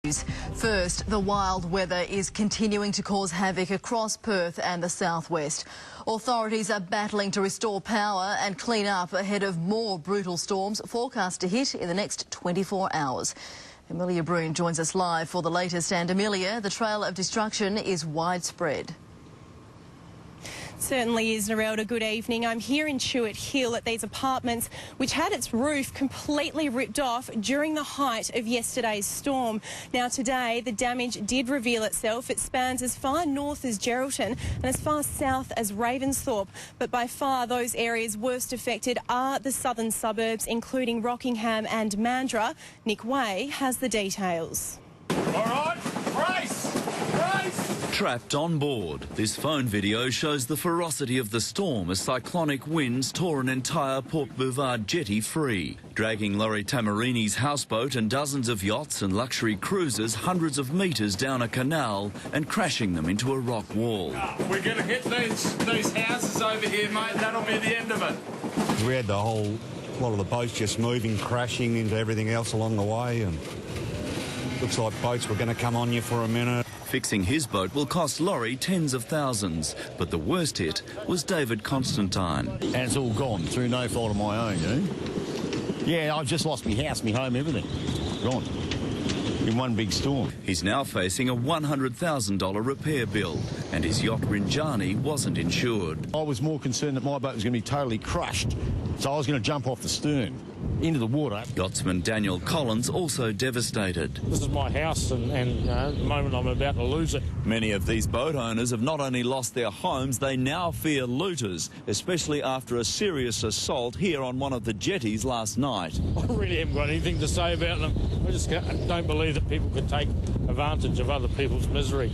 First, the wild weather is continuing to cause havoc across Perth and the southwest. Authorities are battling to restore power and clean up ahead of more brutal storms forecast to hit in the next 24 hours. Amelia Brune joins us live for the latest. And Amelia, the trail of destruction is widespread. Certainly is, Nerelda. Good evening. I'm here in Chewett Hill at these apartments which had its roof completely ripped off during the height of yesterday's storm. Now today the damage did reveal itself. It spans as far north as Geraldton and as far south as Ravensthorpe. But by far those areas worst affected are the southern suburbs, including Rockingham and Mandurah. Nick Way has the details. All right, brace! Trapped on board, this phone video shows the ferocity of the storm as cyclonic winds tore an entire Port Bouvard jetty free, dragging Laurie Tamarini's houseboat and dozens of yachts and luxury cruisers hundreds of metres down a canal and crashing them into a rock wall. We're going to hit these houses over here, mate. That'll be the end of it. We had the whole lot of the boats just moving, crashing into everything else along the way, and looks like boats were going to come on you for a minute. Fixing his boat will cost Laurie tens of thousands, but the worst hit was David Constantine. And it's all gone through no fault of my own, you know. Yeah, I've just lost my house, my home, everything. Gone. In one big storm. He's now facing a $100,000 repair bill, and his yacht Rinjani wasn't insured. I was more concerned that my boat was going to be totally crushed, so I was going to jump off the stern into the water. Yachtsman Daniel Collins also devastated. This is my house, and at the moment I'm about to lose it. Many of these boat owners have not only lost their homes, they now fear looters, especially after a serious assault here on one of the jetties last night. I really haven't got anything to say about them. I just don't believe that people could take advantage of other people's misery.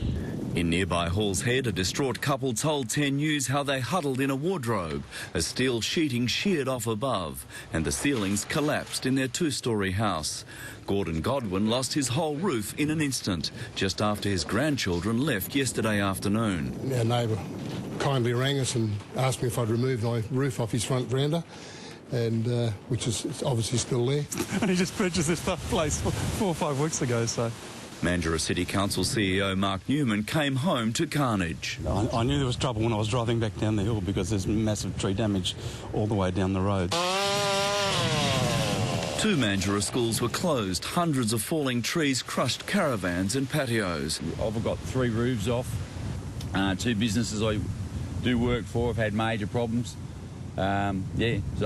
In nearby Hall's Head, a distraught couple told 10 News how they huddled in a wardrobe, as steel sheeting sheared off above, and the ceilings collapsed in their two-storey house. Gordon Godwin lost his whole roof in an instant, just after his grandchildren left yesterday afternoon. Our neighbour kindly rang us and asked me if I'd remove my roof off his front veranda, and which is obviously still there. And he just purchased this place 4 or 5 weeks ago, so... Mandurah City Council CEO Mark Newman came home to carnage. I knew there was trouble when I was driving back down the hill because there's massive tree damage all the way down the road. 2 Mandurah schools were closed. Hundreds of falling trees crushed caravans and patios. I've got 3 roofs off. 2 businesses I do work for have had major problems. So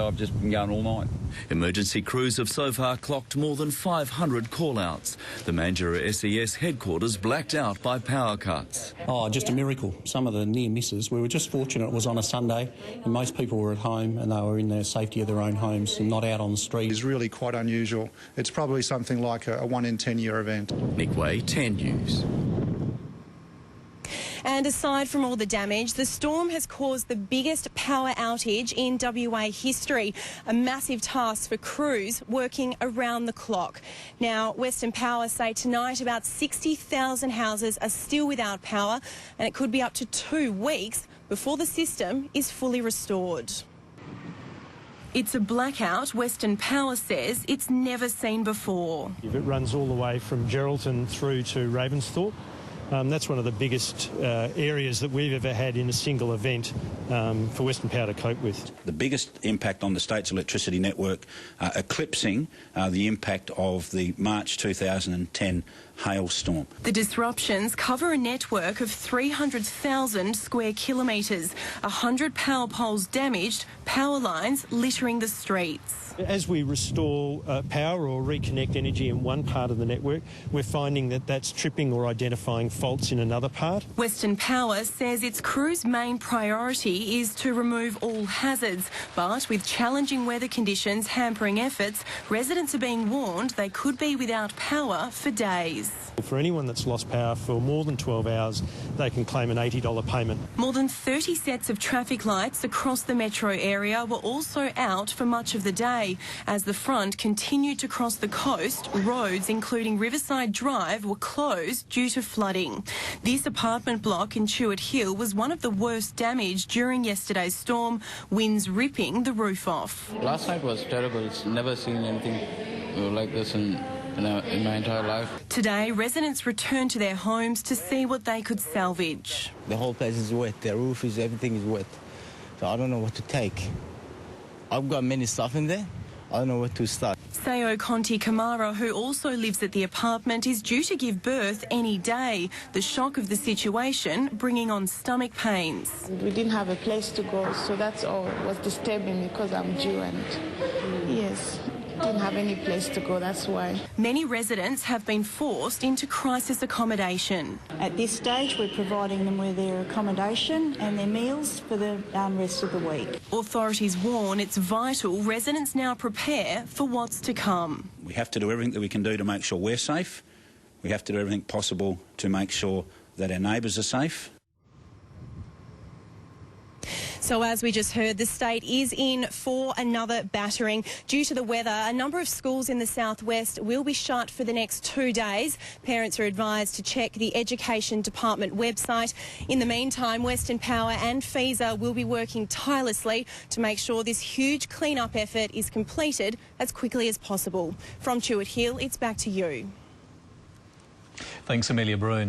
I've just been going all night. Emergency crews have so far clocked more than 500 call-outs. The Mandurah SES headquarters blacked out by power cuts. Oh, just a miracle. Some of the near misses. We were just fortunate it was on a Sunday and most people were at home and they were in the safety of their own homes and not out on the street. It's really quite unusual. It's probably something like a 1 in 10 year event. Nick Way, 10 News. And aside from all the damage, the storm has caused the biggest power outage in WA history, a massive task for crews working around the clock. Now, Western Power say tonight about 60,000 houses are still without power, and it could be up to 2 weeks before the system is fully restored. It's a blackout Western Power says it's never seen before. If it runs all the way from Geraldton through to Ravensthorpe, that's one of the biggest areas that we've ever had in a single event for Western Power to cope with. The biggest impact on the state's electricity network, eclipsing the impact of the March 2010 hailstorm. The disruptions cover a network of 300,000 square kilometres, 100 power poles damaged, power lines littering the streets. As we restore power or reconnect energy in one part of the network, we're finding that that's tripping or identifying faults in another part. Western Power says its crew's main priority is to remove all hazards, but with challenging weather conditions hampering efforts, residents are being warned they could be without power for days. For anyone that's lost power for more than 12 hours, they can claim an $80 payment. More than 30 sets of traffic lights across the metro area were also out for much of the day. As the front continued to cross the coast, roads including Riverside Drive were closed due to flooding. This apartment block in Chewett Hill was one of the worst damaged during yesterday's storm, winds ripping the roof off. Last night was terrible. It's never seen anything like this in in my entire life. Today, residents returned to their homes to see what they could salvage. The whole place is wet. The roof is, everything is wet. So I don't know what to take. I've got many stuff in there. I don't know where to start. Sayo Conti Kamara, who also lives at the apartment, is due to give birth any day. The shock of the situation bringing on stomach pains. We didn't have a place to go, so that's all was disturbing me because I'm due and yes, didn't have any place to go, that's why. Many residents have been forced into crisis accommodation. At this stage, we're providing them with their accommodation and their meals for the rest of the week. Authorities warn it's vital residents now prepare for what's to come. We have to do everything that we can do to make sure we're safe. We have to do everything possible to make sure that our neighbours are safe. So as we just heard, the state is in for another battering. Due to the weather, a number of schools in the southwest will be shut for the next 2 days. Parents are advised to check the Education Department website. In the meantime, Western Power and FESA will be working tirelessly to make sure this huge clean-up effort is completed as quickly as possible. From Chewett Hill, it's back to you. Thanks, Amelia Brune.